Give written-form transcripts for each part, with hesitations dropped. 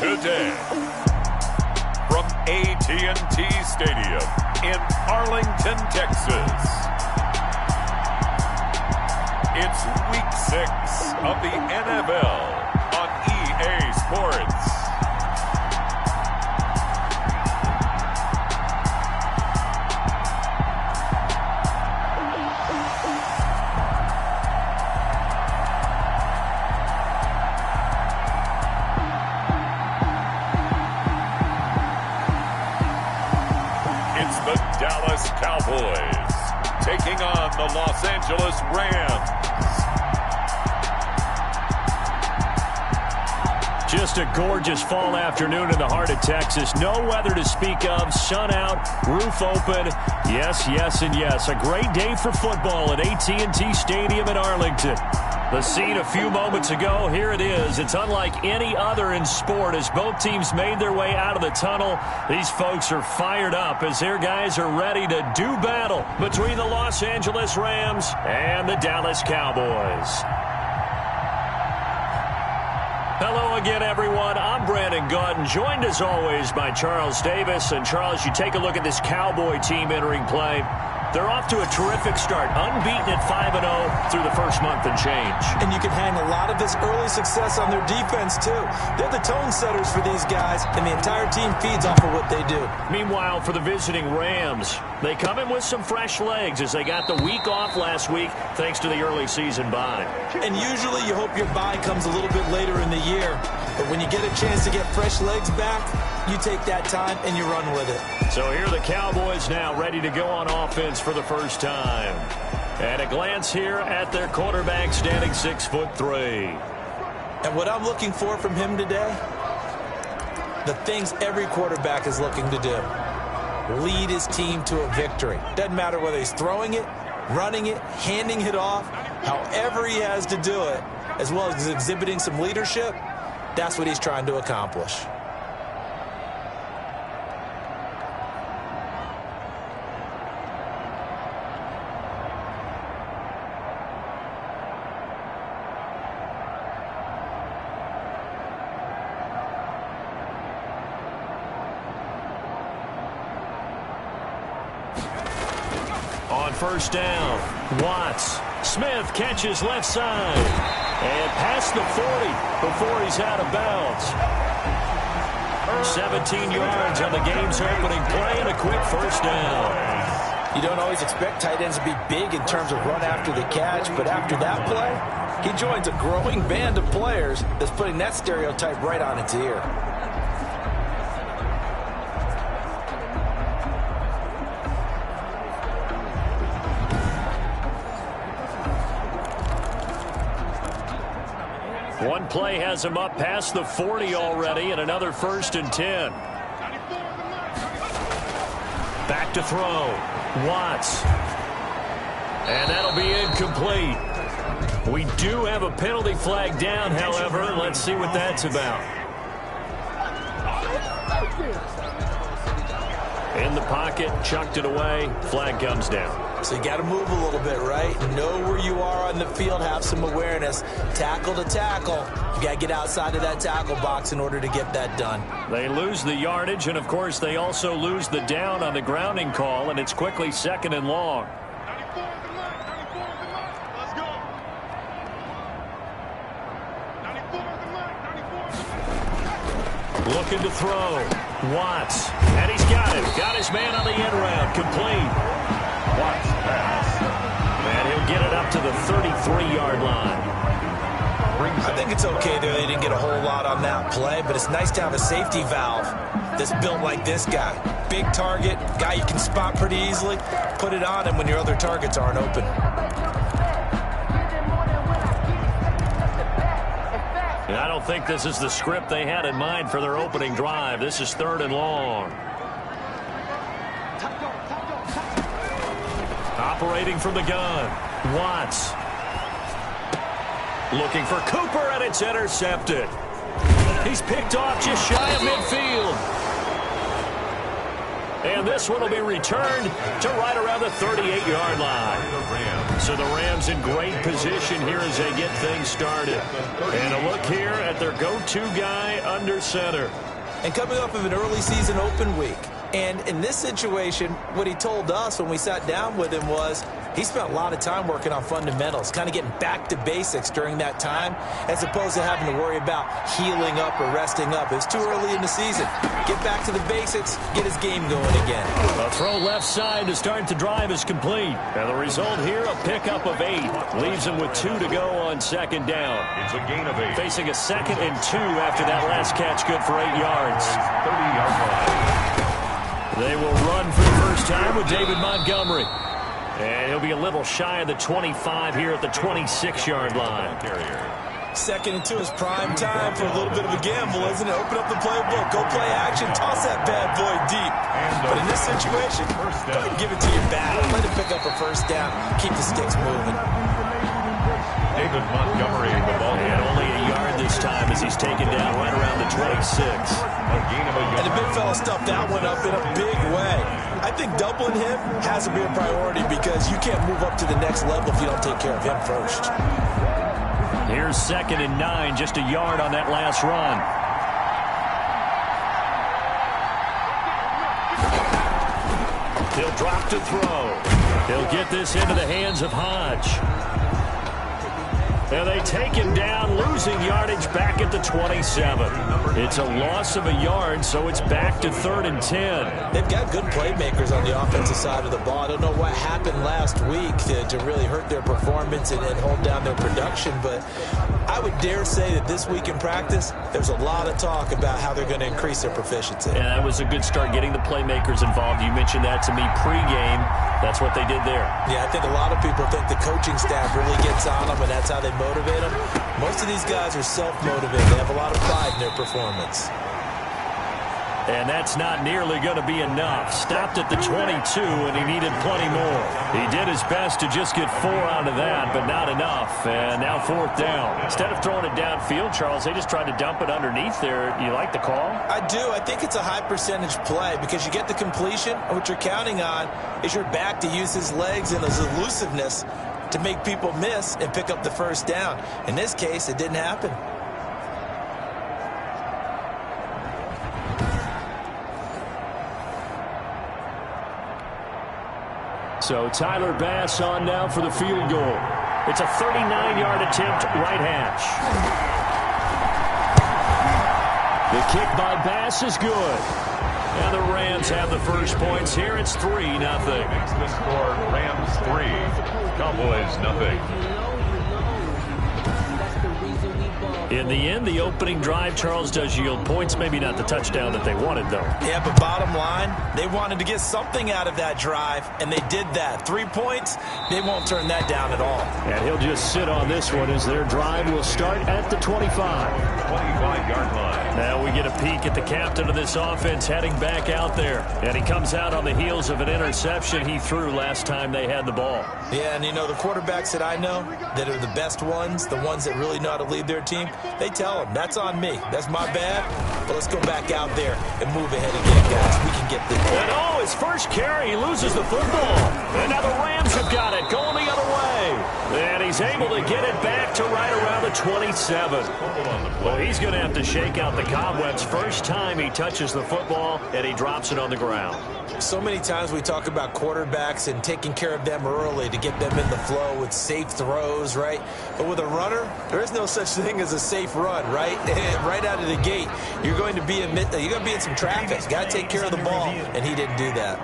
today. From AT&T Stadium in Arlington, Texas. It's Week 6 of the NFL on EA Sports. Dallas Cowboys taking on the Los Angeles Rams. Just a gorgeous fall afternoon in the heart of Texas. No weather to speak of. Sun out, roof open. Yes, yes, and yes. A great day for football at AT&T Stadium in Arlington. The scene a few moments ago, here it is. It's unlike any other in sport as both teams made their way out of the tunnel. These folks are fired up as their guys are ready to do battle between the Los Angeles Rams and the Dallas Cowboys. Hello again, everyone. I'm Brandon Gaudin, joined as always by Charles Davis. And Charles, you take a look at this Cowboy team entering play. They're off to a terrific start, unbeaten at 5-0 through the first month and change. And you can hang a lot of this early success on their defense, too. They're the tone setters for these guys, and the entire team feeds off of what they do. Meanwhile, for the visiting Rams, they come in with some fresh legs as they got the week off last week thanks to the early season bye. And usually you hope your bye comes a little bit later in the year. But when you get a chance to get fresh legs back, you take that time and you run with it. So here are the Cowboys now ready to go on offense for the first time. And a glance here at their quarterback standing 6'3". And what I'm looking for from him today, the things every quarterback is looking to do. Lead his team to a victory. Doesn't matter whether he's throwing it, running it, handing it off, however he has to do it, as well as exhibiting some leadership, that's what he's trying to accomplish. On first down, Watts. Smith catches left side. And past the 40 before he's out of bounds. 17 yards on the game's opening play and a quick first down. You don't always expect tight ends to be big in terms of run after the catch, but after that play, he joins a growing band of players that's putting that stereotype right on its ear. One play has him up past the 40 already, and another 1st and 10. Back to throw. Watts. And that'll be incomplete. We do have a penalty flag down, however. Let's see what that's about. In the pocket, chucked it away. Flag comes down. So you got to move a little bit, right? Know where you are on the field, have some awareness. Tackle to tackle. You got to get outside of that tackle box in order to get that done. They lose the yardage, and, of course, they also lose the down on the grounding call, and it's quickly 2nd and long. Looking to throw. Watts. And he's got it. Got his man on the end round. Complete. Watts pass. And he'll get it up to the 33-yard line. I think it's okay there. They didn't get a whole lot on that play, but it's nice to have a safety valve that's built like this guy. Big target, guy you can spot pretty easily. Put it on him when your other targets aren't open. And I don't think this is the script they had in mind for their opening drive. This is 3rd and long. Operating from the gun, Watts. Looking for Cooper, and it's intercepted. He's picked off just shy of midfield. And this one will be returned to right around the 38-yard line. So the Rams in great position here as they get things started. And a look here at their go-to guy under center. And coming off of an early season open week. And in this situation, what he told us when we sat down with him was he spent a lot of time working on fundamentals, kind of getting back to basics during that time, as opposed to having to worry about healing up or resting up. It's too early in the season. Get back to the basics, get his game going again. A throw left side to start the drive is complete. And the result here, a pickup of 8. Leaves him with 2 to go on second down. It's a gain of 8. Facing a 2nd and 2 after that last catch, good for 8 yards. 30-yard line. They will run for the first time with David Montgomery. And he'll be a little shy of the 25 here at the 26-yard line. 2nd and 2 is prime time for a little bit of a gamble, isn't it? Open up the playbook, go play action, toss that bad boy deep. But in this situation, go ahead and give it to your back. Let him pick up a first down, keep the sticks moving. David Montgomery, the ball. And only a yard this time as he's taken down right around the 26. And the big fella stuffed that one up in a big way. I think doubling him has to be a priority because you can't move up to the next level if you don't take care of him first. Here's 2nd and 9, just a yard on that last run. He'll drop to throw. He'll get this into the hands of Hodge. And they take him down, losing yardage back at the 27. It's a loss of a yard, so it's back to 3rd and 10. They've got good playmakers on the offensive side of the ball. I don't know what happened last week to really hurt their performance and hold down their production, but I would dare say that this week in practice, there's a lot of talk about how they're going to increase their proficiency. And that was a good start, getting the playmakers involved. You mentioned that to me pregame. That's what they did there. Yeah, I think a lot of people think the coaching staff really gets on them, and that's how they motivate them. Most of these guys are self-motivated. They have a lot of pride in their performance. And that's not nearly going to be enough. Stopped at the 22, and he needed plenty more. He did his best to just get 4 out of that, but not enough. And now 4th down. Instead of throwing it downfield, Charles, they just tried to dump it underneath there. You like the call? I do. I think it's a high-percentage play because you get the completion, and what you're counting on is your back to use his legs and his elusiveness to make people miss and pick up the first down. In this case, it didn't happen. So Tyler Bass on now for the field goal. It's a 39-yard attempt, right hash. The kick by Bass is good. And the Rams have the first points here. It's 3-0. Makes the score Rams 3, Cowboys 0. In the end, the opening drive, Charles, does yield points. Maybe not the touchdown that they wanted, though. Yeah, but bottom line, they wanted to get something out of that drive, and they did that. 3 points, they won't turn that down at all. And he'll just sit on this one as their drive will start at the 25. 25-yard line. Now we get a peek at the captain of this offense heading back out there. And he comes out on the heels of an interception he threw last time they had the ball. Yeah, and you know, the quarterbacks that I know that are the best ones, the ones that really know how to lead their team, they tell them, that's on me. That's my bad. But let's go back out there and move ahead again, guys. We can get this. And oh, his first carry, he loses the football. And now the Rams have got it, going the other way. And he's able to get it back to right around the 27. Well, he's going to have to shake out the cobwebs. First time he touches the football, and he drops it on the ground. So many times we talk about quarterbacks and taking care of them early to get them in the flow with safe throws, right? But with a runner, there is no such thing as a safe run, right? Right out of the gate, you're going to be in some traffic. Got to take care of the ball, and he didn't do that.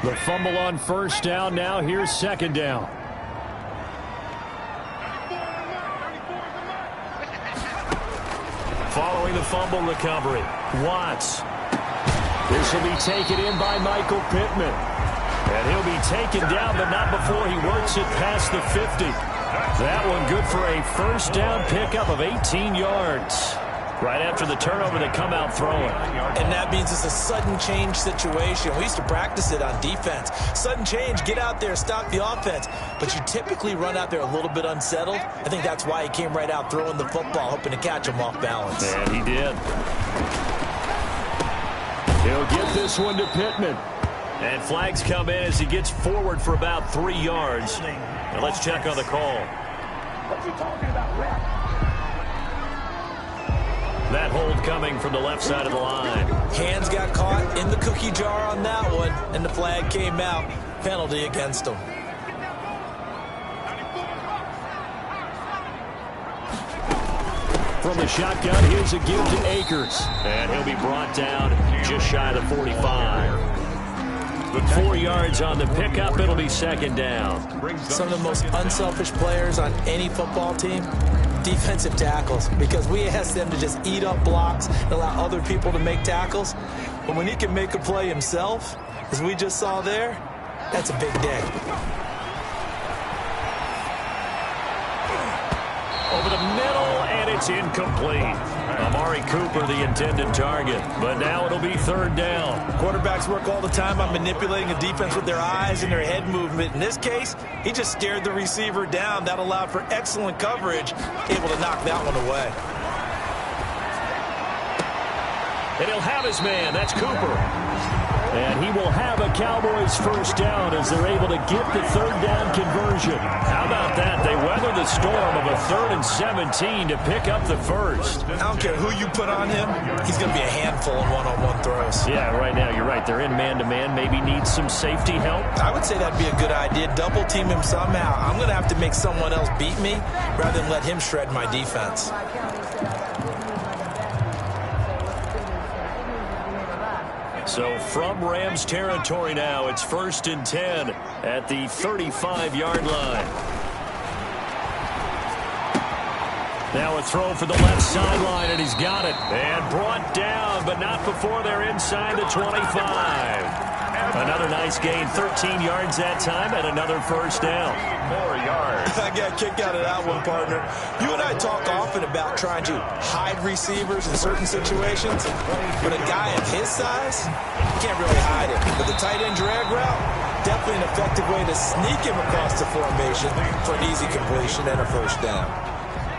The fumble on first down. Now here's second down. Following the fumble recovery, Watts. This will be taken in by Michael Pittman. And he'll be taken down, but not before he works it past the 50. That one good for a first down pickup of 18 yards. Right after the turnover, they come out throwing. And that means it's a sudden change situation. We used to practice it on defense. Sudden change, get out there, stop the offense. But you typically run out there a little bit unsettled. I think that's why he came right out throwing the football, hoping to catch him off balance. And he did. He'll get this one to Pittman. And flags come in as he gets forward for about 3 yards. Now let's check on the call. What you talking about, ref? That hold coming from the left side of the line. Hands got caught in the cookie jar on that one, and the flag came out. Penalty against him. From the shotgun, here's a give to Akers. And he'll be brought down just shy of the 45. 4 yards on the pickup. It'll be second down. Some of the most unselfish players on any football team, defensive tackles, because we ask them to just eat up blocks and allow other people to make tackles. But when he can make a play himself, as we just saw there, that's a big day. Over the middle, and it's incomplete. Amari Cooper, the intended target. But now it'll be third down. Quarterbacks work all the time on manipulating a defense with their eyes and their head movement. In this case, he just stared the receiver down. That allowed for excellent coverage, able to knock that one away. And he'll have his man. That's Cooper. And he will have a Cowboys first down as they're able to get the third down conversion. How about that? They weather the storm of a 3rd and 17 to pick up the first. I don't care who you put on him. He's going to be a handful in one-on-one throws. Yeah, right now, you're right. They're in man-to-man. Maybe needs some safety help. I would say that'd be a good idea. Double team him somehow. I'm going to have to make someone else beat me rather than let him shred my defense. So from Rams territory now, it's 1st and 10 at the 35-yard line. Now a throw for the left sideline, and he's got it. And brought down, but not before they're inside the 25. Another nice gain, 13 yards that time, and another first down. 4 yards. I got a kick out of that one, partner. You and I talk often about trying to hide receivers in certain situations, but a guy of his size, you can't really hide it. But the tight end drag route, definitely an effective way to sneak him across the formation for an easy completion and a first down.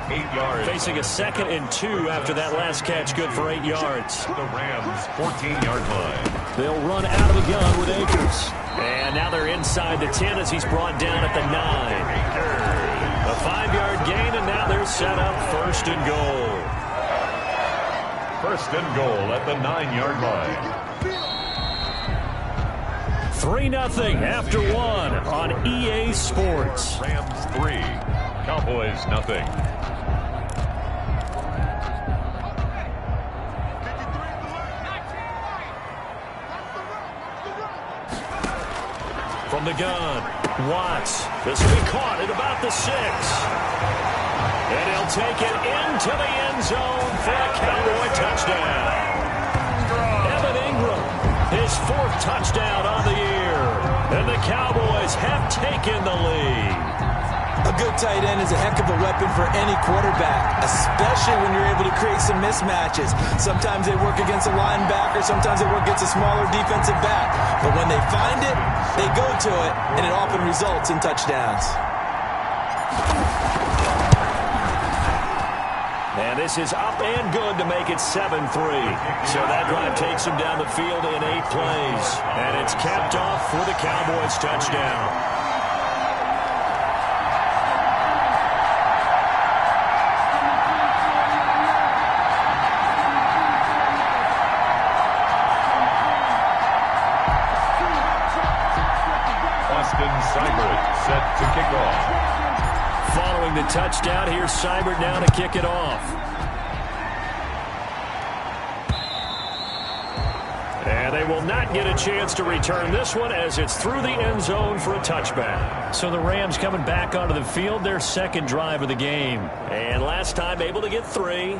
8 yards. Facing a 2nd and 2 after that last catch, good for 8 yards. The Rams' 14-yard line. They'll run out of the gun with Akers. And now they're inside the 10 as he's brought down at the 9. A 5-yard gain, and now they're set up 1st and goal. 1st and goal at the 9-yard line. 3-0 after 1 on EA Sports. Rams 3, Cowboys nothing. From the gun, Watts. This will be caught at about the 6. And he'll take it into the end zone for a Cowboy touchdown. Evan Ingram, his 4th touchdown on the year. And the Cowboys have taken the lead. A good tight end is a heck of a weapon for any quarterback, especially when you're able to create some mismatches. Sometimes they work against a linebacker, sometimes they work against a smaller defensive back. But when they find it, they go to it, and it often results in touchdowns. And this is up and good to make it 7-3. So that drive takes them down the field in 8 plays. And it's capped off for the Cowboys touchdown. Set to kick off. Following the touchdown, here's Seibert now to kick it off. And they will not get a chance to return this one as it's through the end zone for a touchback. So the Rams coming back onto the field, their 2nd drive of the game. And last time able to get 3.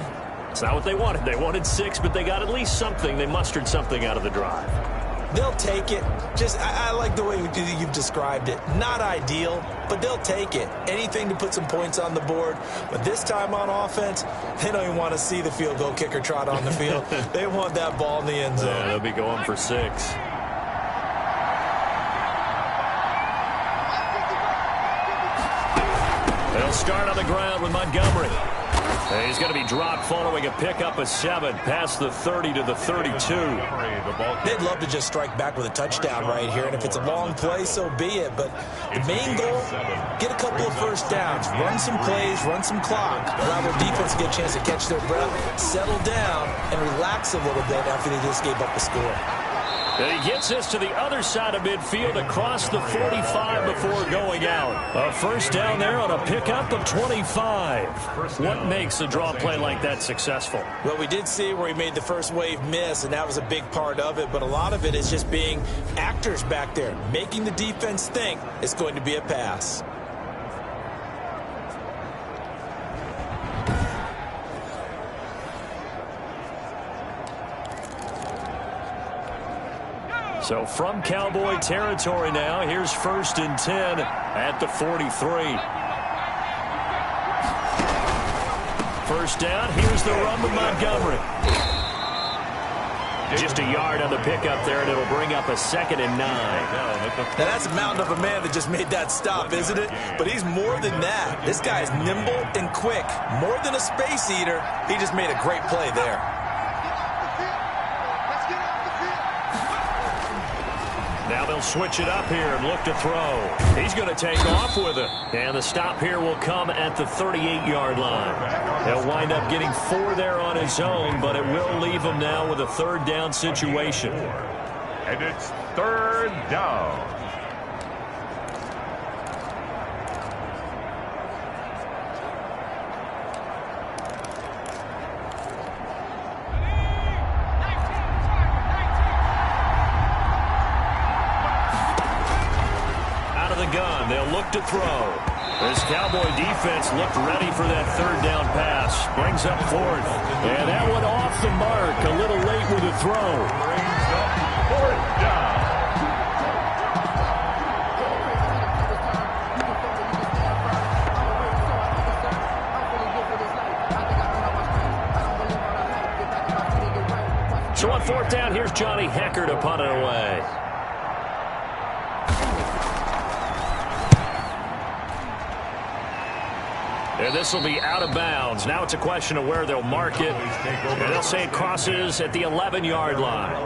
It's not what they wanted. They wanted 6, but they got at least something. They mustered something out of the drive. They'll take it. I like the way you've described it. Not ideal, but they'll take it. Anything to put some points on the board. But this time on offense, they don't even want to see the field goal kicker trot on the field. They want that ball in the end zone. Yeah, they'll be going for 6. They'll start on the ground with Montgomery. And he's going to be dropped following a pickup of 7 past the 30 to the 32. They'd love to just strike back with a touchdown right here, and if it's a long play, so be it. But the main goal, get a couple of first downs, run some plays, run some clock, allow their defense to get a chance to catch their breath, settle down, and relax a little bit after they just gave up a score. And he gets us to the other side of midfield across the 45 before going out. A first down there on a pickup of 25. What makes a draw play like that successful? Well, we did see where he made the first wave miss, and that was a big part of it. But a lot of it is just being actors back there, making the defense think it's going to be a pass. So from Cowboy territory now, here's 1st and 10 at the 43. First down, here's the run with Montgomery. Just a yard on the pickup there, and it'll bring up a 2nd and 9. Now that's a mountain of a man that just made that stop, isn't it? But he's more than that. This guy's nimble and quick. More than a space eater, he just made a great play there. Now they'll switch it up here and look to throw. He's going to take off with it. And the stop here will come at the 38-yard line. They'll wind up getting 4 there on his own, but it will leave him now with a 3rd down situation. And it's 3rd down. Gun. They'll look to throw. This Cowboy defense looked ready for that 3rd down pass. Brings up 4th. And that one off the mark. A little late with the throw. Brings up 4th down. So on 4th down, here's Johnny Hecker to punt it away. And this will be out of bounds. Now it's a question of where they'll mark it. And they'll say it crosses at the 11-yard line.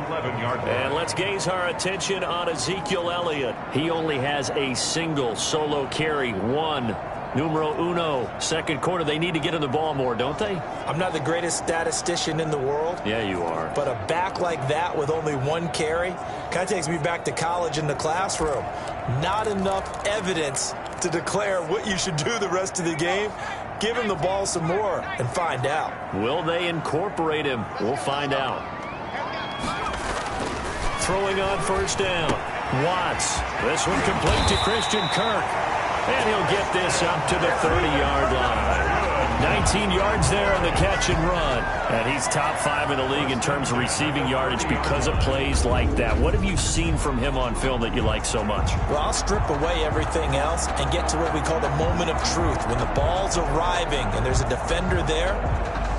And let's gaze our attention on Ezekiel Elliott. He only has a single solo carry. 1. Numero uno. 2nd quarter. They need to get in the ball more, don't they? I'm not the greatest statistician in the world. Yeah, you are. But a back like that with only 1 carry kind of takes me back to college in the classroom. Not enough evidence to declare what you should do the rest of the game. Give him the ball some more and find out. Will they incorporate him? We'll find out. Throwing on 1st down. Watts. This one complete to Christian Kirk. And he'll get this up to the 30-yard line. 19 yards there on the catch and run. And he's top 5 in the league in terms of receiving yardage because of plays like that. What have you seen from him on film that you like so much? Well, I'll strip away everything else and get to what we call the moment of truth. When the ball's arriving and there's a defender there,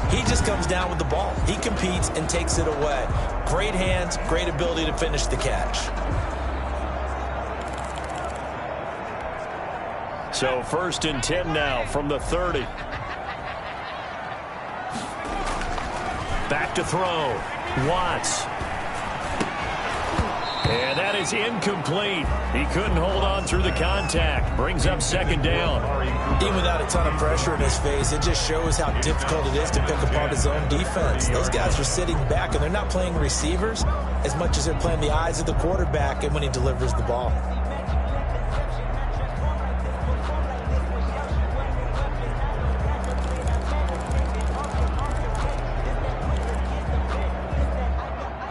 he just comes down with the ball. He competes and takes it away. Great hands, great ability to finish the catch. So 1st and 10 now from the 30. Back to throw. Watts. And that is incomplete. He couldn't hold on through the contact. Brings up 2nd down. Even without a ton of pressure in his face, it just shows how difficult it is to pick apart his own defense. Those guys are sitting back, and they're not playing receivers as much as they're playing the eyes of the quarterback and when he delivers the ball.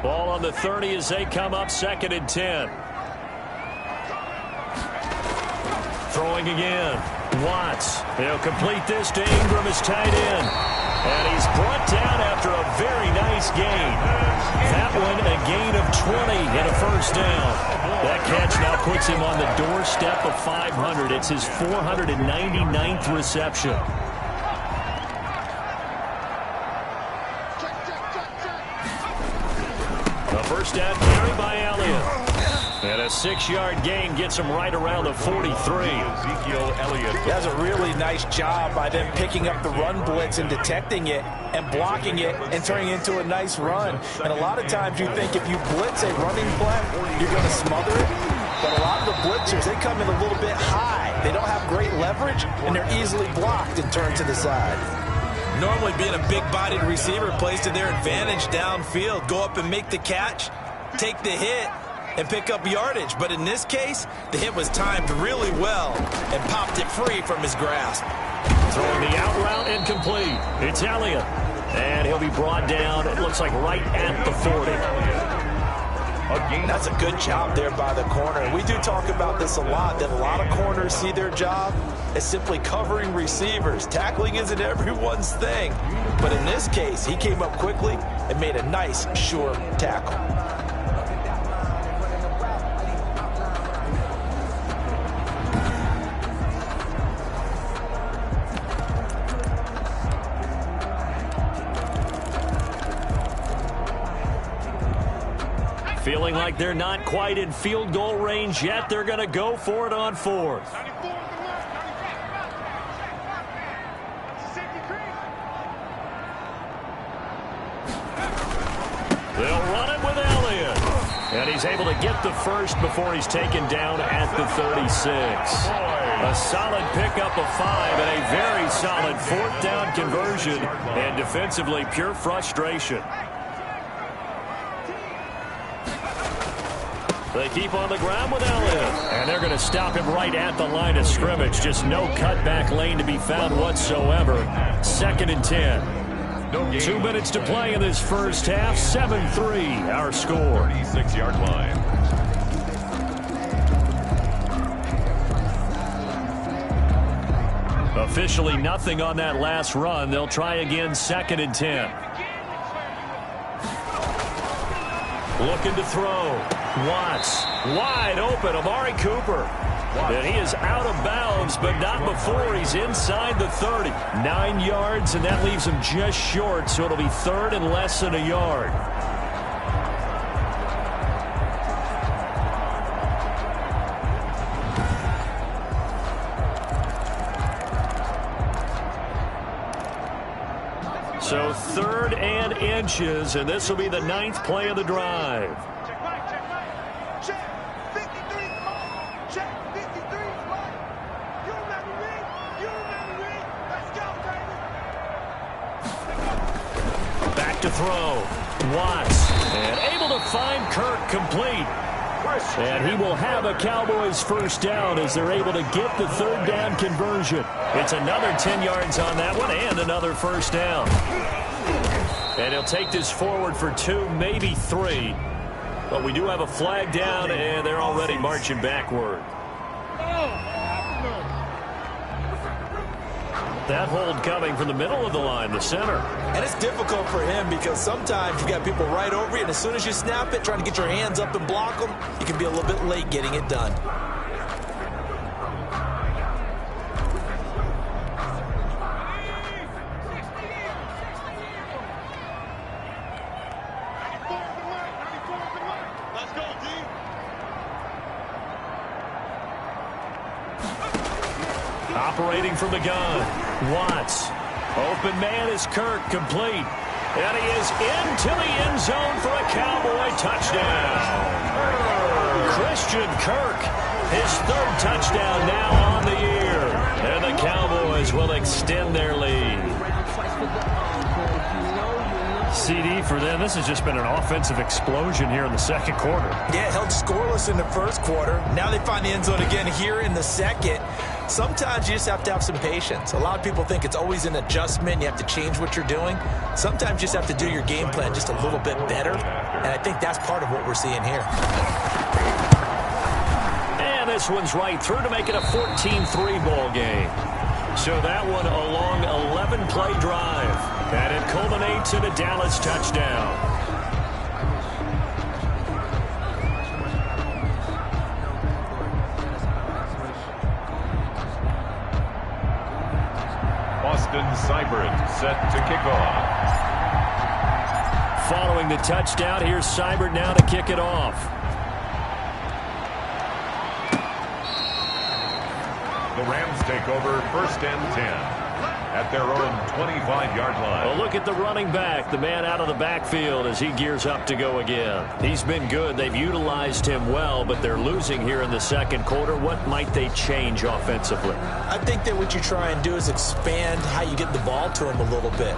Ball on the 30 as they come up 2nd and 10. Throwing again. Watts. He'll complete this to Ingram, his tight end. And he's brought down after a A very nice gain. That one a gain of 20 and a first down. That catch now puts him on the doorstep of 500. It's his 499th reception. The first down carry by Elliott. And a 6-yard gain gets him right around the 43. Ezekiel Elliott. Does a really nice job by them picking up the run blitz and detecting it and blocking it and turning it into a nice run. And a lot of times you think if you blitz a running play, you're going to smother it. But a lot of the blitzers, they come in a little bit high. They don't have great leverage, and they're easily blocked and turned to the side. Normally being a big-bodied receiver plays to their advantage downfield. Go up and make the catch, take the hit, and pick up yardage. But in this case, the hit was timed really well and popped it free from his grasp. Throwing the out route incomplete. It's Elliott. And he'll be brought down, it looks like right at the 40. That's a good job there by the corner. We do talk about this a lot, that a lot of corners see their job as simply covering receivers. Tackling isn't everyone's thing. But in this case, he came up quickly and made a nice, sure tackle. Feeling like they're not quite in field goal range yet. They're going to go for it on 4th. They'll run it with Elliott. And he's able to get the first before he's taken down at the 36. A solid pickup of 5 and a very solid 4th down conversion. And defensively, pure frustration. They keep on the ground with Elliott. And they're going to stop him right at the line of scrimmage. Just no cutback lane to be found whatsoever. 2nd and 10. 2 minutes to play in this first half. 7-3 our score. 36-yard line. Officially nothing on that last run. They'll try again 2nd and 10. Looking to throw. Watts, wide open, Amari Cooper. And he is out of bounds, but not before he's inside the 30. 9 yards, and that leaves him just short, so it'll be 3rd and less than a yard. So 3rd and inches, and this will be the 9th play of the drive. To throw. Watts. And able to find Kirk complete. And he will have a Cowboys first down as they're able to get the 3rd down conversion. It's another 10 yards on that one and another first down. And he'll take this forward for 2, maybe 3. But we do have a flag down, and they're already marching backward. That hold coming from the middle of the line, the center. And it's difficult for him because sometimes you got people right over you, and as soon as you snap it, trying to get your hands up and block them, you can be a little bit late getting it done. Operating from the gun. Watts. Open man is Kirk, complete. And he is into the end zone for a Cowboy touchdown. Christian Kirk, his 3rd touchdown now on the year. And the Cowboys will extend their lead. CD for them. This has just been an offensive explosion here in the 2nd quarter. Yeah, held scoreless in the 1st quarter. Now they find the end zone again here in the 2nd. Sometimes you just have to have some patience. A lot of people think it's always an adjustment. You have to change what you're doing. Sometimes you just have to do your game plan just a little bit better. And I think that's part of what we're seeing here. And this one's right through to make it a 14-3 ball game. So that one a long 11-play drive. And it culminates in a Dallas touchdown. Austin Seibert set to kick off. Following the touchdown, here's Seibert now to kick it off. The Rams take over 1st and 10 at their own 25-yard line. Well, look at the running back, the man out of the backfield as he gears up to go again. He's been good. They've utilized him well, but they're losing here in the second quarter. What might they change offensively? I think that what you try and do is expand how you get the ball to him a little bit.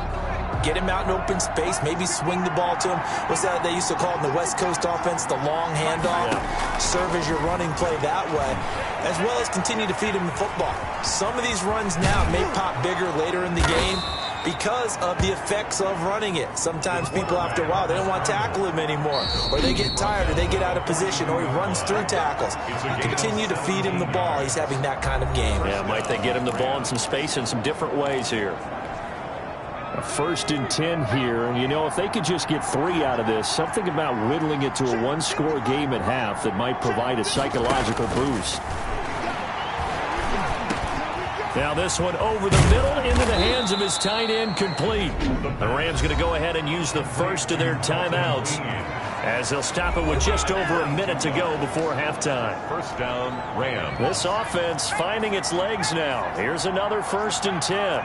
Get him out in open space, maybe swing the ball to him. What's that they used to call it in the West Coast offense, the long handoff? Yeah. Serve as your running play that way, as well as continue to feed him the football. Some of these runs now may pop bigger later in the game because of the effects of running it. Sometimes people, after a while, they don't want to tackle him anymore, or they get tired, or they get out of position, or he runs through tackles. Continue to feed him the ball. He's having that kind of game. Yeah, might they get him the ball in some space in some different ways here. A 1st and 10 here, and you know, if they could just get 3 out of this, something about whittling it to a one-score game at half that might provide a psychological boost. Now this one over the middle into the hands of his tight end, complete. The Rams going to go ahead and use the first of their timeouts as they'll stop it with just over a minute to go before halftime. 1st down, Rams. This offense finding its legs now. Here's another 1st and 10.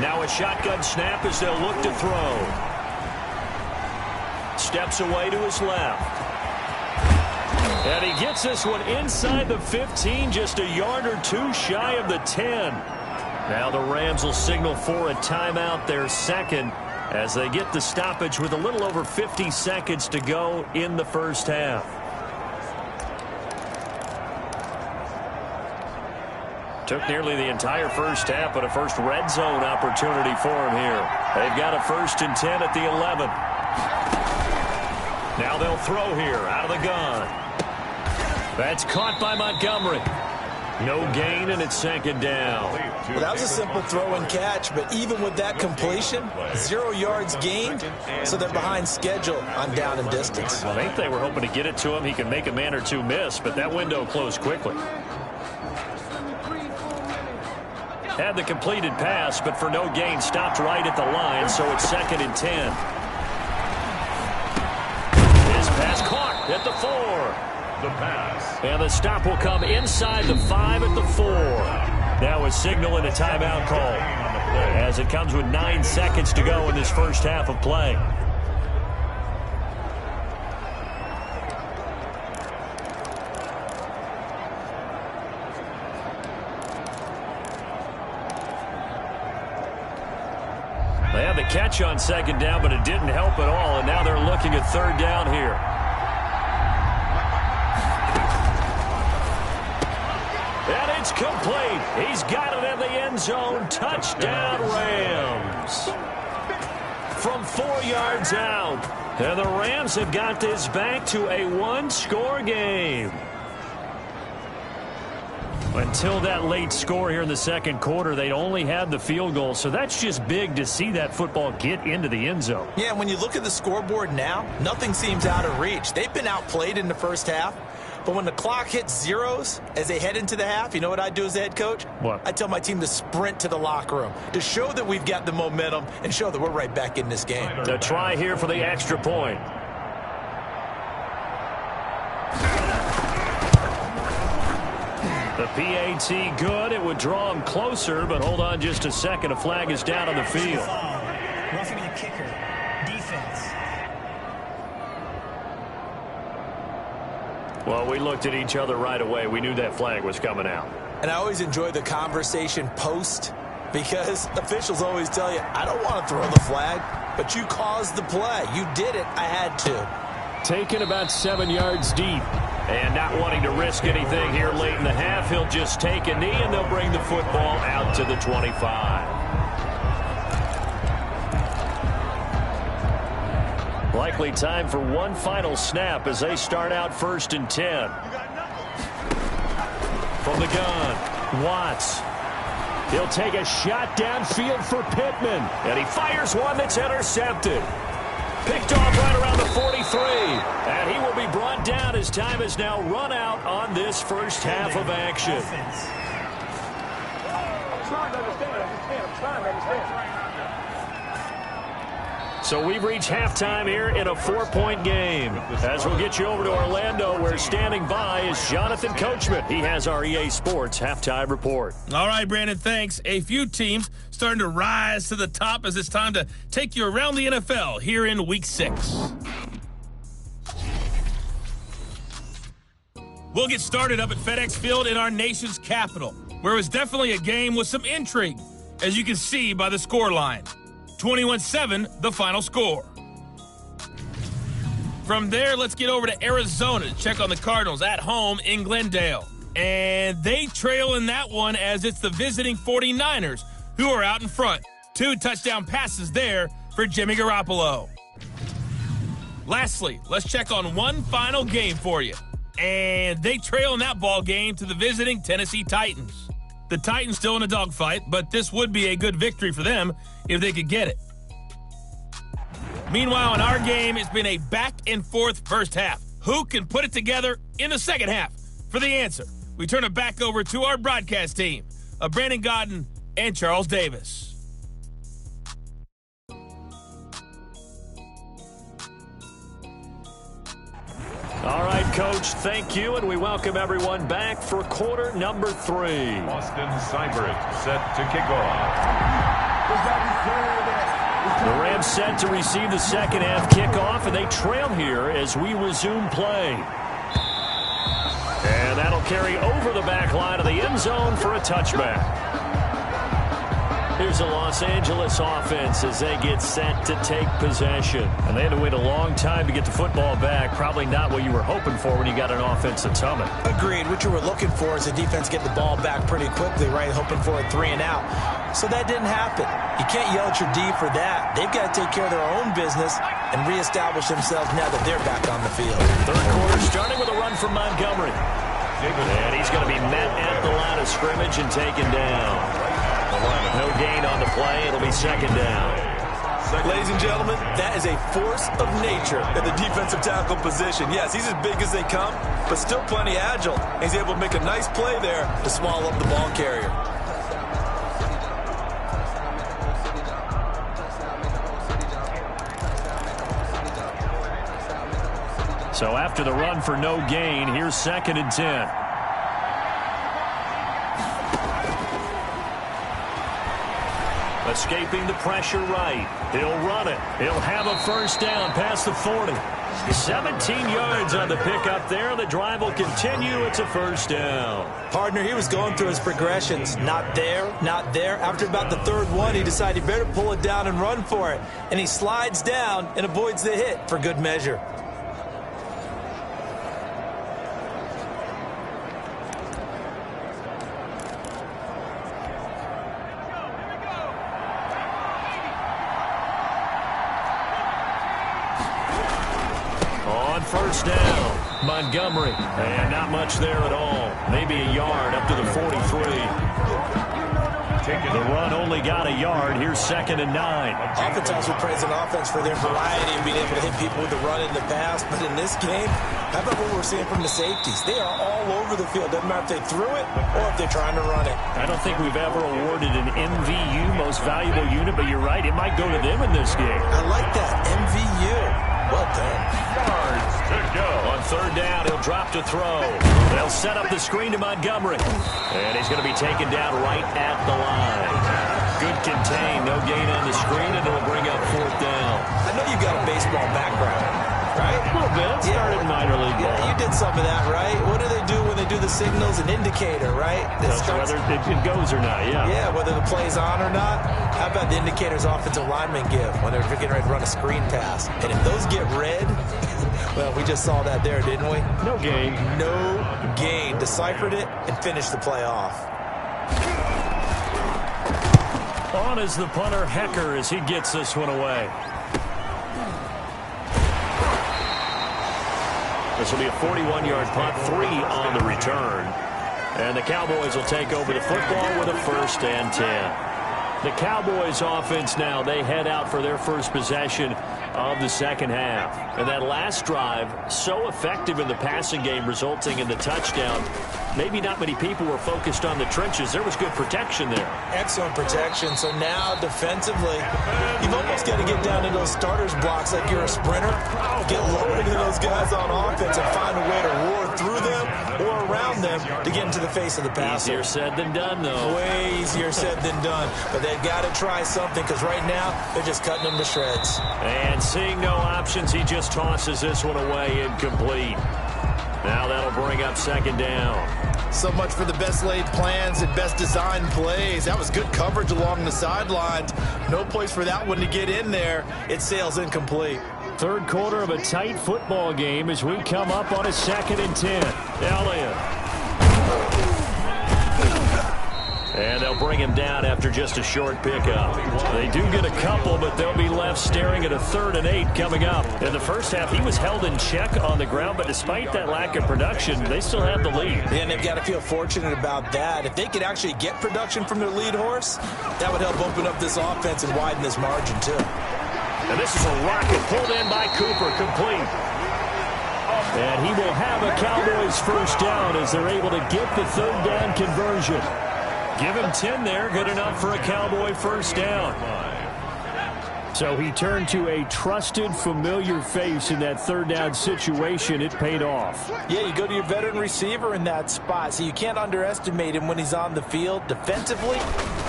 Now a shotgun snap as they'll look to throw. Steps away to his left. And he gets this one inside the 15, just a yard or two shy of the 10. Now the Rams will signal for a timeout, their second, as they get the stoppage with a little over 50 seconds to go in the first half. Took nearly the entire first half, but a first red zone opportunity for him here. They've got a 1st and 10 at the 11. Now they'll throw here out of the gun. That's caught by Montgomery. No gain, and it's 2nd down. Well, that was a simple throw and catch, but even with that completion, 0 yards gained, so they're behind schedule on down and distance. Well, I think they were hoping to get it to him. He can make a man or two miss, but that window closed quickly. Had the completed pass, but for no gain, stopped right at the line, so it's 2nd and 10. His pass caught at the 4. The pass. And the stop will come inside the 5 at the 4. Now a signal and a timeout call as it comes with 9 seconds to go in this first half of play. They had the catch on 2nd down, but it didn't help at all, and now they're looking at 3rd down here. And it's complete. He's got it in the end zone. Touchdown, Rams. From 4 yards out. And the Rams have got this back to a one-score game. Until that late score here in the second quarter, they'd only had the field goal, so that's just big to see that football get into the end zone. Yeah, when you look at the scoreboard now, nothing seems out of reach. They've been outplayed in the first half, but when the clock hits zeros as they head into the half, you know what I do as the head coach? What? I tell my team to sprint to the locker room to show that we've got the momentum and show that we're right back in this game. The try here for the extra point. The PAT good. It would draw him closer, but hold on just a second. A flag is down on the field. Roughing the kicker. Defense. Well, we looked at each other right away. We knew that flag was coming out. And I always enjoy the conversation post because officials always tell you, I don't want to throw the flag, but you caused the play. You did it. I had to. Taken about 7 yards deep. And not wanting to risk anything here late in the half, he'll just take a knee, and they'll bring the football out to the 25. Likely time for one final snap as they start out 1st and 10. From the gun, Watts. He'll take a shot downfield for Pittman. And he fires one that's intercepted. Picked off right around the 43. And he will be brought down as time has now run out on this first half of action. I'm trying to understand. I'm trying to understand. So we've reached halftime here in a 4-point game. As we'll get you over to Orlando, where standing by is Jonathan Coachman. He has our EA Sports halftime report. All right, Brandon, thanks. A few teams starting to rise to the top as it's time to take you around the NFL here in Week 6. We'll get started up at FedEx Field in our nation's capital, where it was definitely a game with some intrigue, as you can see by the scoreline. 21-7, the final score. From there, let's get over to Arizona to check on the Cardinals at home in Glendale. And they trail in that one as it's the visiting 49ers who are out in front. 2 touchdown passes there for Jimmy Garoppolo. Lastly, let's check on one final game for you. And they trail in that ball game to the visiting Tennessee Titans. The Titans still in a dogfight, but this would be a good victory for them if they could get it. Meanwhile, in our game, it's been a back-and-forth first half. Who can put it together in the second half? For the answer, we turn it back over to our broadcast team of Brandon Godden and Charles Davis. All right, Coach, thank you, and we welcome everyone back for quarter number 3. Austin Seibert set to kick off. The Rams set to receive the second half kickoff, and they trail here as we resume play. And that'll carry over the back line of the end zone for a touchback. Here's the Los Angeles offense as they get set to take possession. And they had to wait a long time to get the football back. Probably not what you were hoping for when you got an offense that's humming. Agreed. What you were looking for is the defense get the ball back pretty quickly, right? Hoping for a 3 and out. So that didn't happen. You can't yell at your D for that. They've got to take care of their own business and reestablish themselves now that they're back on the field. Third quarter starting with a run from Montgomery. And he's going to be met at the line of scrimmage and taken down. No gain on the play. It'll be second down. Ladies and gentlemen, that is a force of nature at the defensive tackle position. Yes, he's as big as they come, but still plenty agile. He's able to make a nice play there to swallow up the ball carrier. So after the run for no gain, here's 2nd and 10. Escaping the pressure right. He'll run it. He'll have a first down past the 40. 17 yards on the pickup there. The drive will continue. It's a first down. Partner, he was going through his progressions. Not there, not there. After about the 3rd one, he decided he better pull it down and run for it. And he slides down and avoids the hit for good measure. First down, Montgomery, and not much there at all. Maybe a yard up to the 43. The run only got a yard. Here's 2nd and 9. Oftentimes we praise an offense for their variety and being able to hit people with the run in the pass, but in this game, how about what we're seeing from the safeties? They are all over the field. Doesn't matter if they threw it or if they're trying to run it. I don't think we've ever awarded an MVU, most valuable unit, but you're right, it might go to them in this game. I like that, MVU. Well done. Yards to go. On 3rd down, he'll drop to throw. They'll set up the screen to Montgomery. And he's going to be taken down right at the line. Good contain, no gain on the screen, and it'll bring up 4th down. I know you've got a baseball background, right? A little bit. Started minor league ball. Yeah, you did some of that, right? What do they do when they do the signals? An indicator, right? Whether it goes or not, yeah. Yeah, whether the play's on or not. How about the indicators offensive linemen give when they're getting ready to run a screen pass? And if those get red, well, we just saw that there, didn't we? No gain. No gain. Deciphered it and finished the play off. On is the punter, Hecker, as he gets this one away. This will be a 41-yard punt, 3 on the return. And the Cowboys will take over the football with a 1st and 10. The Cowboys offense now, they head out for their first possession of the second half. And that last drive, so effective in the passing game, resulting in the touchdown. Maybe not many people were focused on the trenches. There was good protection there. Excellent protection. So now defensively, you've almost got to get down to those starters blocks like you're a sprinter. Get lower to those guys on offense and find a way to roar through them or around them to get into the face of the passer. Easier said than done, though. Way easier said than done. But they've got to try something because right now they're just cutting them to shreds. And seeing no options, he just tosses this one away incomplete. Now that'll bring up 2nd down. So much for the best laid plans and best designed plays. That was good coverage along the sidelines. No place for that one to get in there. It sails incomplete. Third quarter of a tight football game as we come up on a 2nd and 10. Elliott. And they'll bring him down after just a short pickup. They do get a couple, but they'll be left staring at a 3rd and 8 coming up. In the first half, he was held in check on the ground, but despite that lack of production, they still have the lead. And they've got to feel fortunate about that. If they could actually get production from their lead horse, that would help open up this offense and widen this margin, too. And this is a rocket pulled in by Cooper, complete. And he will have a Cowboys 1st down as they're able to get the 3rd down conversion. Give him 10 there, good enough for a Cowboy 1st down. So he turned to a trusted, familiar face in that 3rd down situation. It paid off. Yeah, you go to your veteran receiver in that spot, so you can't underestimate him when he's on the field. Defensively,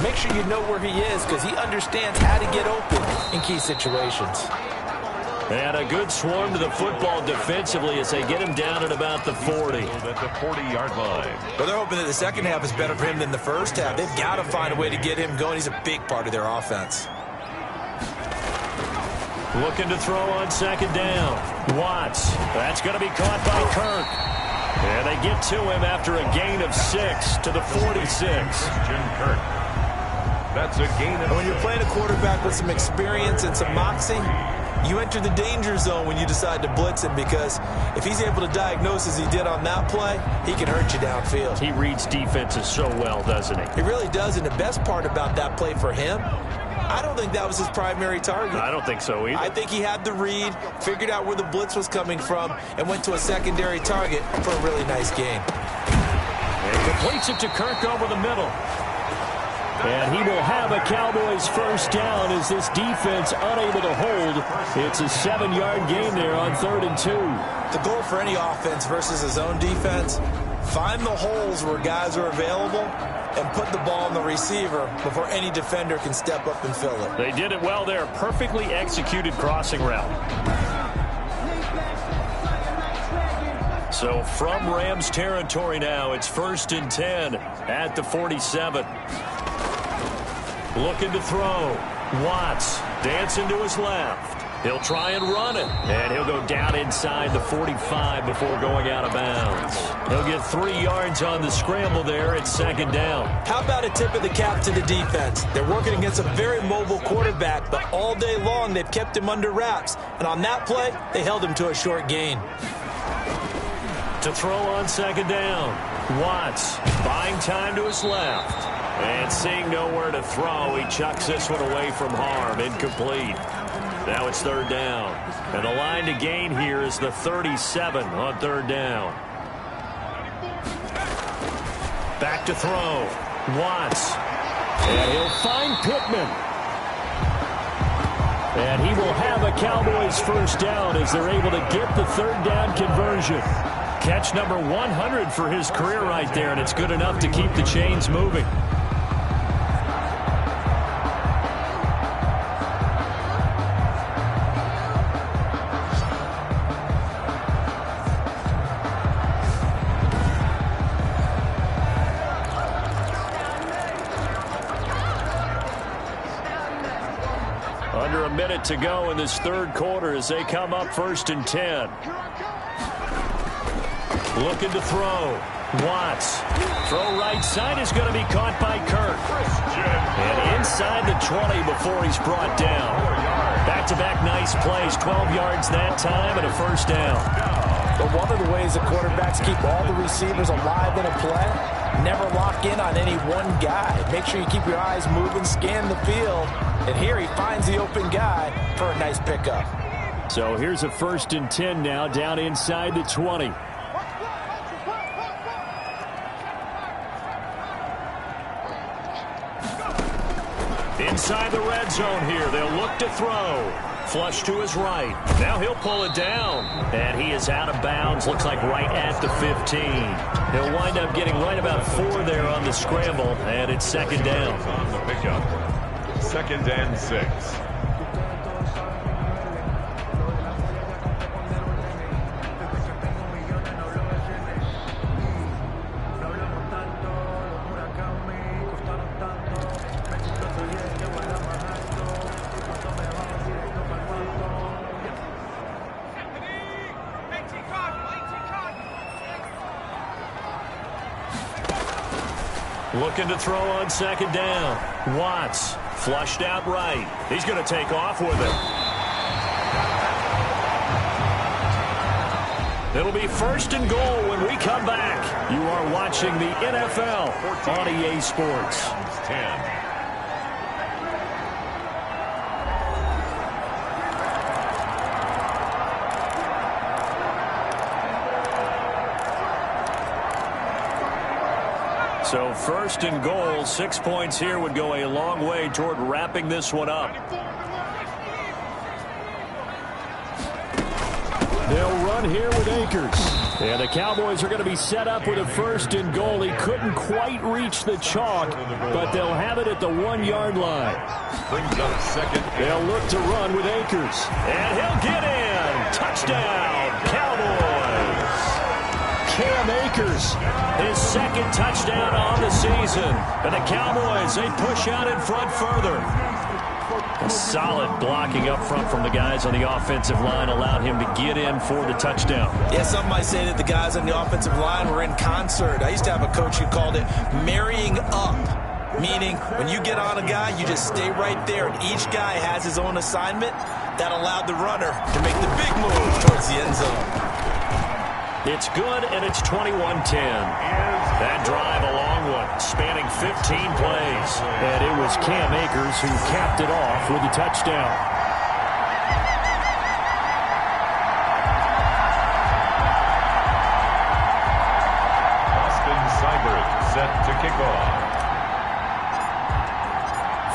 make sure you know where he is because he understands how to get open in key situations. And a good swarm to the football defensively as they get him down at about the 40. At the 40-yard line. Well, they're hoping that the second half is better for him than the first half. They've got to find a way to get him going. He's a big part of their offense. Looking to throw on 2nd down. Watts. That's going to be caught by Kirk. And they get to him after a gain of 6 to the 46. Jim Kirk. That's a gain of 6. When you're playing a quarterback with some experience and some moxie, you enter the danger zone when you decide to blitz him because if he's able to diagnose as he did on that play, he can hurt you downfield. He reads defenses so well, doesn't he? He really does, and the best part about that play for him, I don't think that was his primary target. I don't think so either. I think he had the read, figured out where the blitz was coming from, and went to a secondary target for a really nice gain. And completes it to Kirk over the middle. And he will have a Cowboys 1st down as this defense unable to hold. It's a 7-yard gain there on 3rd and 2. The goal for any offense versus his own defense, find the holes where guys are available and put the ball on the receiver before any defender can step up and fill it. They did it well there. Perfectly executed crossing route. So from Rams territory now, it's 1st and 10 at the 47. Looking to throw. Watts dancing to his left. He'll try and run it. And he'll go down inside the 45 before going out of bounds. He'll get 3 yards on the scramble there at 2nd down. How about a tip of the cap to the defense? They're working against a very mobile quarterback, but all day long they've kept him under wraps. And on that play, they held him to a short gain. To throw on 2nd down. Watts buying time to his left. And seeing nowhere to throw, he chucks this one away from harm. Incomplete. Now it's 3rd down. And the line to gain here is the 37 on 3rd down. Back to throw. Watts. And he'll find Pittman. And he will have a Cowboys 1st down as they're able to get the 3rd down conversion. Catch number 100 for his career right there, and it's good enough to keep the chains moving. Under a minute to go in this 3rd quarter as they come up 1st and 10. Looking to throw. Watts. Throw right side is going to be caught by Kirk. And inside the 20 before he's brought down. Back-to-back nice plays. 12 yards that time and a 1st down. But one of the ways the quarterbacks keep all the receivers alive in a play, never lock in on any one guy. Make sure you keep your eyes moving, scan the field. And here he finds the open guy for a nice pickup. So here's a 1st and 10 now, down inside the 20. Inside the red zone here, they'll look to throw. Flush to his right. Now he'll pull it down. And he is out of bounds, looks like right at the 15. He'll wind up getting right about 4 there on the scramble, and it's 2nd down. On the pickup. 2nd and 6. Looking to throw on 2nd down. Watts flushed out right. He's going to take off with it. It'll be 1st and goal when we come back. You are watching the NFL on EA Sports. 10. So 1st and goal, 6 points here would go a long way toward wrapping this one up. They'll run here with Akers. And the Cowboys are going to be set up with a 1st and goal. He couldn't quite reach the chalk, but they'll have it at the 1-yard line. Brings up 2nd. They'll look to run with Akers. And he'll get in. Touchdown, Cowboys. Cam Akers, his 2nd touchdown on the season. And the Cowboys, they push out in front further. A solid blocking up front from the guys on the offensive line allowed him to get in for the touchdown. Yeah, some might say that the guys on the offensive line were in concert. I used to have a coach who called it marrying up, meaning when you get on a guy, you just stay right there, and each guy has his own assignment. That allowed the runner to make the big move towards the end zone. It's good, and it's 21-10. That drive a long one, spanning 15 plays. And it was Cam Akers who capped it off with a touchdown. Austin Seibert set to kick off.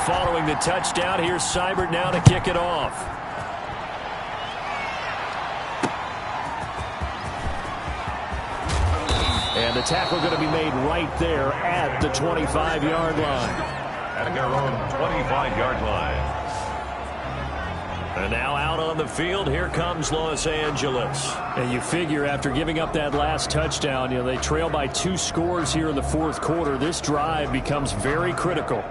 Following the touchdown, here's Seibert now to kick it off. And the tackle going to be made right there at the 25-yard line. At their own 25-yard line. And now out on the field, here comes Los Angeles. And you figure after giving up that last touchdown, they trail by 2 scores here in the 4th quarter. This drive becomes very critical.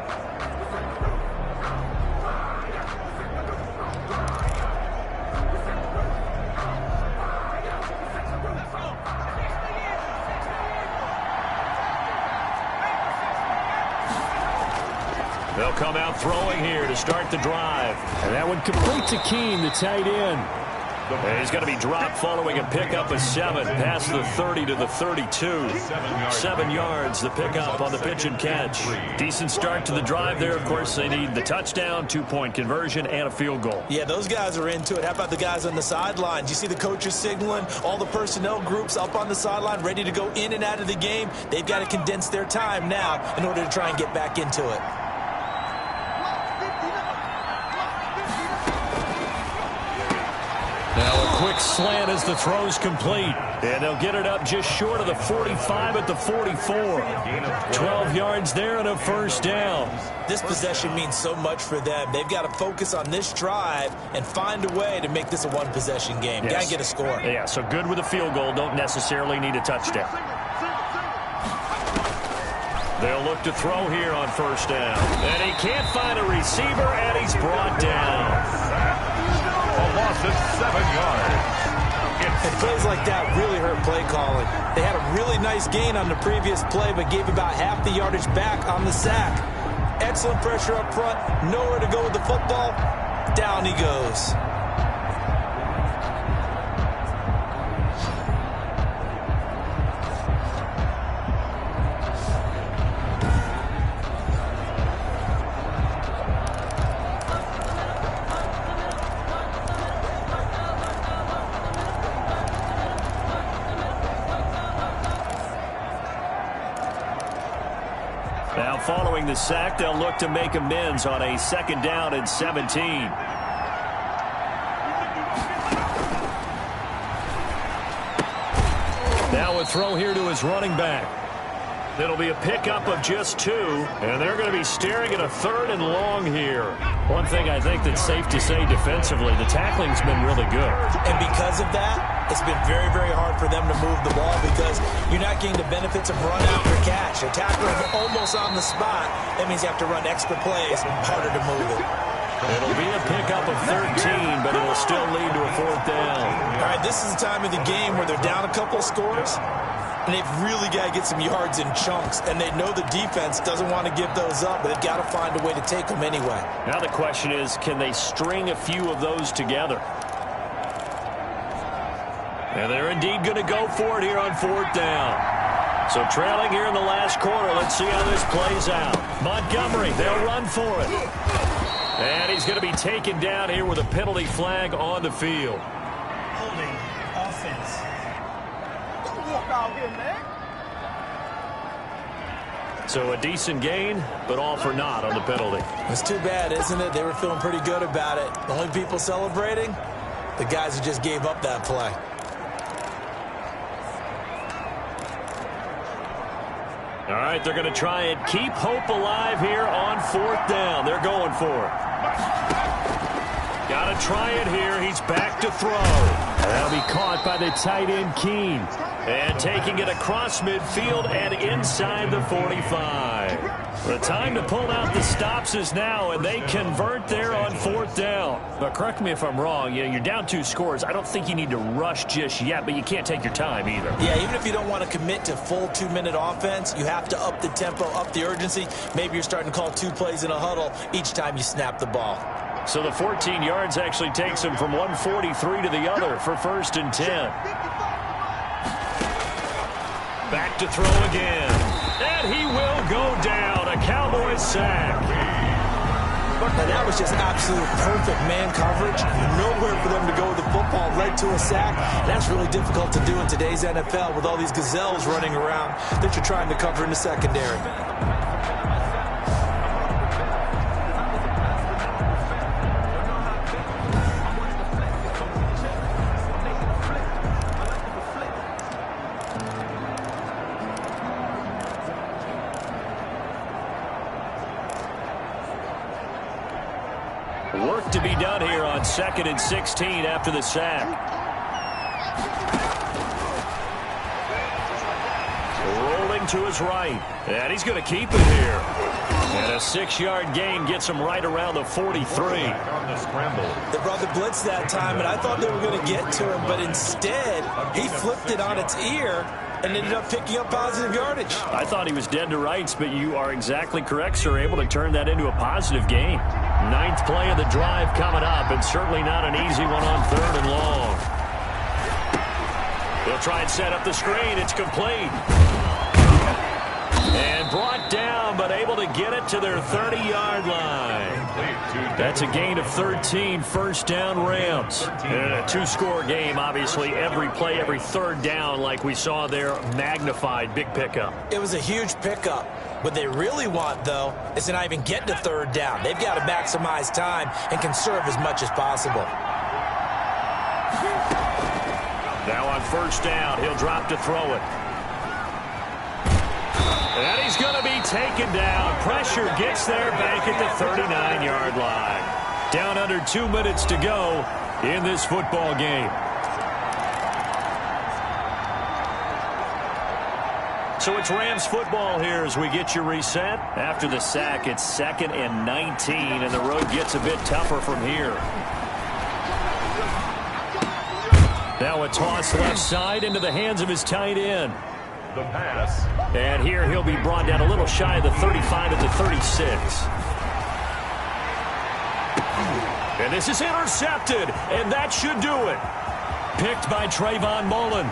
They'll come out throwing here to start the drive. And that one complete to Keene, the tight end. And he's going to be dropped following a pickup of 7 past the 30 to the 32. 7 yards, the pickup on the pitch and catch. Decent start to the drive there. Of course, they need the touchdown, 2-point conversion, and a field goal. Yeah, those guys are into it. How about the guys on the sidelines? You see the coaches signaling, all the personnel groups up on the sideline ready to go in and out of the game. They've got to condense their time now in order to try and get back into it. Now a quick slant as the throw's complete. And they'll get it up just short of the 45 at the 44. 12 yards there and a 1st down. This possession means so much for them. They've got to focus on this drive and find a way to make this a one-possession game. Yes. Got to get a score. Yeah, so good with a field goal. Don't necessarily need a touchdown. They'll look to throw here on 1st down. And he can't find a receiver, and he's brought down. A loss of 7 yards. And plays like that really hurt play calling. They had a really nice gain on the previous play, but gave about half the yardage back on the sack. Excellent pressure up front. Nowhere to go with the football. Down he goes. following the sack, they'll look to make amends on a 2nd down and 17. Now a throw here to his running back. It'll be a pickup of just 2, and they're going to be staring at a 3rd and long here. One thing I think that's safe to say defensively, the tackling's been really good. And because of that, it's been very, very hard for them to move the ball because you're not getting the benefits of run after catch. A tackler is almost on the spot. That means you have to run extra plays, harder to move it. It'll be a pickup of 13, but it'll still lead to a 4th down. All right, this is the time of the game where they're down a couple of scores, and they've really got to get some yards in chunks, and they know the defense doesn't want to give those up, but they've got to find a way to take them anyway. Now the question is, can they string a few of those together? And they're indeed going to go for it here on 4th down. So trailing here in the last quarter, let's see how this plays out. Montgomery, they'll run for it. And he's going to be taken down here with a penalty flag on the field. Holding offense. Don't walk out here, man. So a decent gain, but all for naught on the penalty. It's too bad, isn't it? They were feeling pretty good about it. The only people celebrating, the guys who just gave up that play. All right, they're going to try and keep hope alive here on 4th down. They're going for it. Got to try it here. He's back to throw. That'll be caught by the tight end, Keene. And taking it across midfield and inside the 45. The time to pull out the stops is now, and they convert there on 4th down. But correct me if I'm wrong, you're down 2 scores. I don't think you need to rush just yet, but you can't take your time either. Yeah, even if you don't want to commit to full 2-minute offense, you have to up the tempo, up the urgency. Maybe you're starting to call 2 plays in a huddle each time you snap the ball. So the 14 yards actually takes him from 143 to the other for 1st and 10. Back to throw again. And he will go down. A Cowboys sack. And that was just absolute perfect man coverage. Nowhere for them to go with the football. Led to a sack. That's really difficult to do in today's NFL with all these gazelles running around that you're trying to cover in the secondary. Work to be done here on 2nd and 16 after the sack. Rolling to his right. And he's going to keep it here. And a 6-yard gain gets him right around the 43. On the scramble. They brought the blitz that time, and I thought they were going to get to him, but instead, he flipped it on its ear and ended up picking up positive yardage. I thought he was dead to rights, but you are exactly correct, sir. Able to turn that into a positive gain. 9th play of the drive coming up, and certainly not an easy one on 3rd and long. They'll try and set up the screen. It's complete. And brought down, but able to get it to their 30-yard line. That's a gain of 13, 1st down Rams. And a 2-score game, obviously. Every play, every 3rd down, like we saw there, magnified. Big pickup. It was a huge pickup. What they really want, though, is to not even get to 3rd down. They've got to maximize time and conserve as much as possible. Now on 1st down, he'll drop to throw it. And he's going to be taken down. Pressure gets there back at the 39-yard line. Down under 2 minutes to go in this football game. So it's Rams football here as we get you reset. After the sack, it's 2nd and 19, and the road gets a bit tougher from here. Now a toss left side into the hands of his tight end. The pass. And here he'll be brought down a little shy of the 35 at the 36. And this is intercepted, and that should do it. Picked by Trayvon Mullen.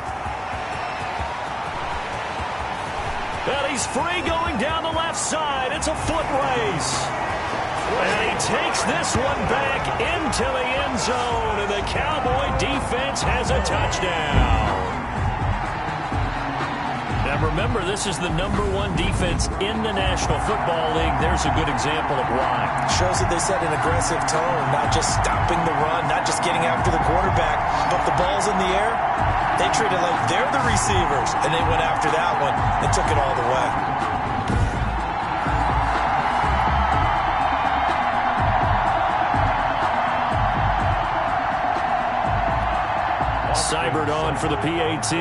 And he's free going down the left side. It's a foot race. And he takes this one back into the end zone, and the Cowboy defense has a touchdown. And remember, this is the #1 defense in the National Football League. There's a good example of why. Shows that they set an aggressive tone, not just stopping the run, not just getting after the quarterback, but the ball's in the air. They treat it like they're the receivers, and they went after that one and took it all the way. Seibert on for the PAT.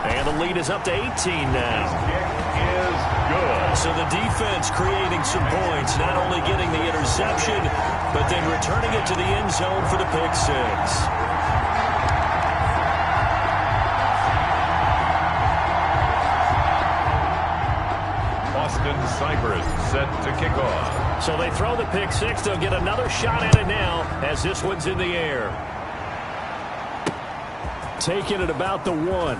And the lead is up to 18 now. Is good. So the defense creating some points, not only getting the interception, but then returning it to the end zone for the pick six. Seibert set to kick off. So they throw the pick six. They'll get another shot at it now as this one's in the air. Taking it about the 1.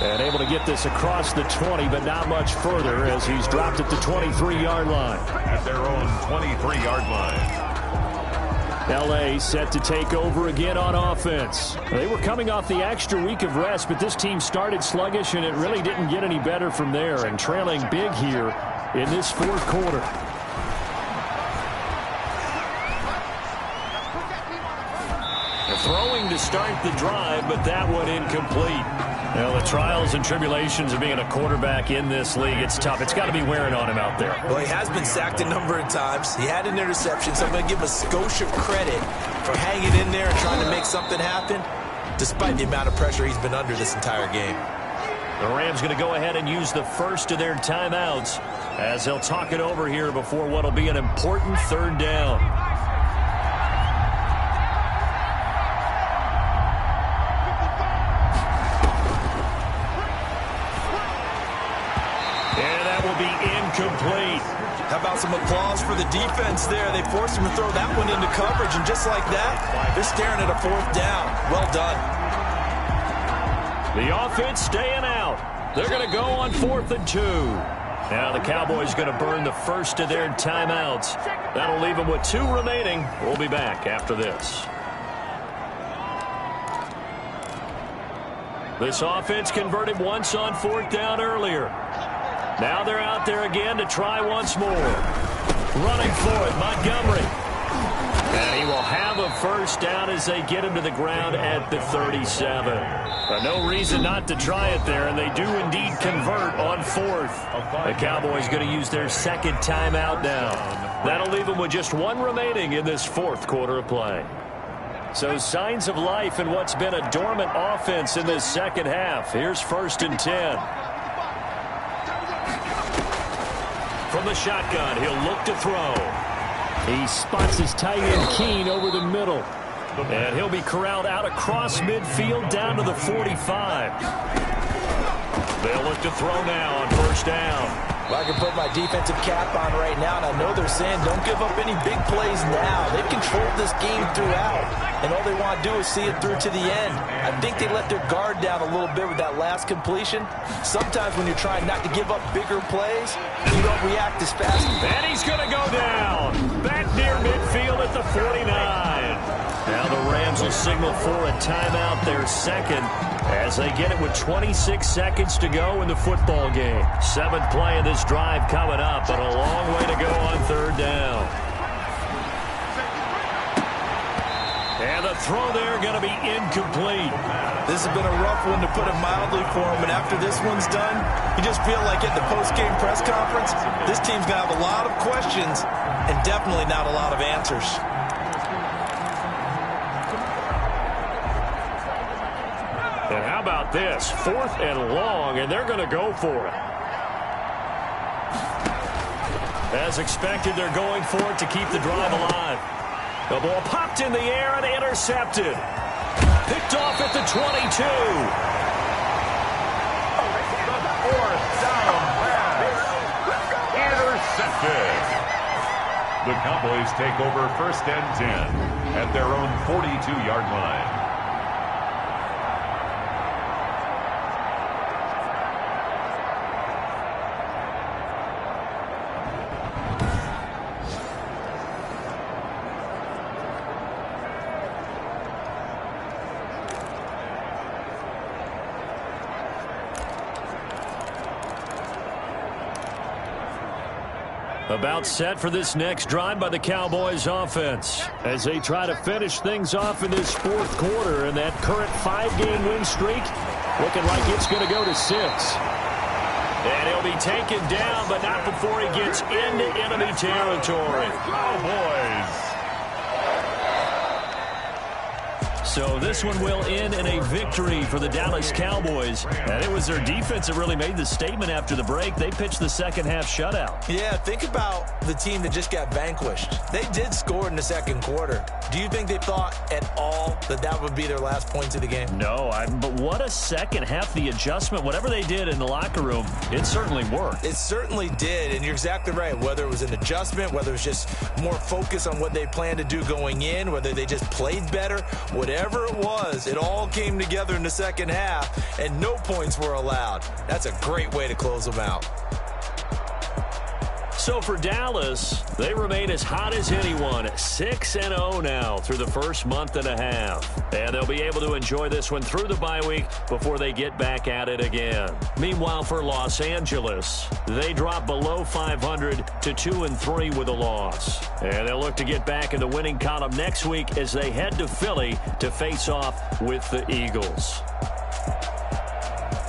And able to get this across the 20, but not much further as he's dropped at the 23-yard line. At their own 23-yard line. L.A. set to take over again on offense. They were coming off the extra week of rest, but this team started sluggish, and it really didn't get any better from there, and trailing big here in this fourth quarter. Throwing to start the drive, but that one incomplete. Well, the trials and tribulations of being a quarterback in this league, it's tough. It's got to be wearing on him out there. Well, he has been sacked a number of times. He had an interception, so I'm going to give him a skosh of credit for hanging in there and trying to make something happen, despite the amount of pressure he's been under this entire game. The Rams going to go ahead and use the first of their timeouts as they'll talk it over here before what will be an important third down. Complete. How about some applause for the defense there? They forced him to throw that one into coverage, and just like that, they're staring at a fourth down. Well done. The offense staying out. They're going to go on 4th and 2. Now the Cowboys going to burn the first of their timeouts. That'll leave them with 2 remaining. We'll be back after this. This offense converted once on 4th down earlier. Now they're out there again to try once more. Running for it, Montgomery. And he will have a first down as they get him to the ground at the 37. But no reason not to try it there, and they do indeed convert on 4th. The Cowboys going to use their second timeout now. That'll leave them with just 1 remaining in this 4th quarter of play. So signs of life in what's been a dormant offense in this second half. Here's 1st and 10. From the shotgun, he'll look to throw. He spots his tight end Keene over the middle. And he'll be corralled out across midfield down to the 45. They'll look to throw now on 1st down. Well, I can put my defensive cap on right now, and I know they're saying don't give up any big plays now. They've controlled this game throughout, and all they want to do is see it through to the end. I think they let their guard down a little bit with that last completion. Sometimes when you're trying not to give up bigger plays, you don't react as fast. And he's going to go down. Back near midfield at the 49. Now the Rams will signal for a timeout, their second, as they get it with 26 seconds to go in the football game. 7th play of this drive coming up, but a long way to go on 3rd down. And the throw there going to be incomplete. This has been a rough one, to put it mildly, for him, and after this one's done, you just feel like at the post-game press conference, this team's going to have a lot of questions and definitely not a lot of answers. And how about this? 4th and long, and they're going to go for it. As expected, they're going for it to keep the drive alive. The ball popped in the air and intercepted. Picked off at the 22. The 4th down pass. Intercepted. The Cowboys take over 1st and 10 at their own 42-yard line. About set for this next drive by the Cowboys offense as they try to finish things off in this fourth quarter, and that current 5-game win streak looking like it's going to go to 6. And he'll be taken down, but not before he gets into enemy territory. Cowboys. So this one will end in a victory for the Dallas Cowboys. And it was their defense that really made the statement after the break. They pitched the second half shutout. Yeah, think about the team that just got vanquished. They did score in the second quarter. Do you think they thought at all that that would be their last points of the game? No, but what a second half. The adjustment, whatever they did in the locker room, it certainly worked. It certainly did, and you're exactly right. Whether it was an adjustment, whether it was just more focus on what they planned to do going in, whether they just played better, whatever it was, it all came together in the second half, and no points were allowed. That's a great way to close them out. So for Dallas, they remain as hot as anyone, 6-0 now through the first month and a half. And they'll be able to enjoy this one through the bye week before they get back at it again. Meanwhile, for Los Angeles, they drop below 500 to 2-3 with a loss. And they'll look to get back in the winning column next week as they head to Philly to face off with the Eagles.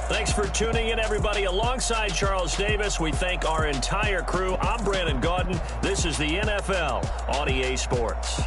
Thanks for tuning in, everybody. Alongside Charles Davis, we thank our entire crew. I'm Brandon Gaudin. This is the NFL on EA Sports.